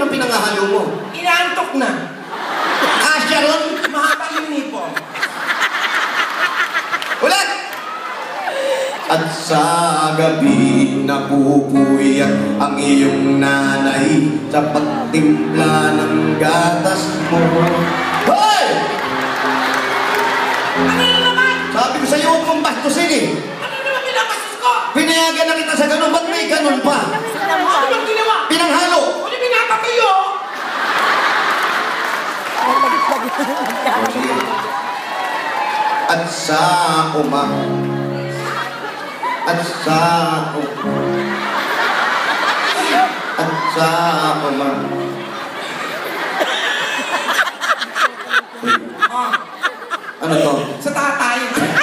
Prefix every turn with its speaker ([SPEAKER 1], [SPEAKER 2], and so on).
[SPEAKER 1] anong pinangahalo mo?
[SPEAKER 2] Inaantok na.
[SPEAKER 1] Asya ron?
[SPEAKER 2] Mahaba yung nipo.
[SPEAKER 1] Ulit! At sa gabi napupuyat ang iyong nanay sa pagtimpla ng gatas mo. Hoy!
[SPEAKER 2] Ano na naman?
[SPEAKER 1] Sabi ko sa'yo, huwag mong bastusin eh.
[SPEAKER 2] Ano naman pinabastos ko?
[SPEAKER 1] Pinayagan na kita sa ganun, ba't may ganun pa?
[SPEAKER 2] Ano bang ginawa?
[SPEAKER 1] Pinanghalo!
[SPEAKER 2] Ano pinapatuyo?
[SPEAKER 1] At sa uma. At sa uma. At sa uma.
[SPEAKER 2] Ah,
[SPEAKER 1] Ano to?
[SPEAKER 2] sa tatay.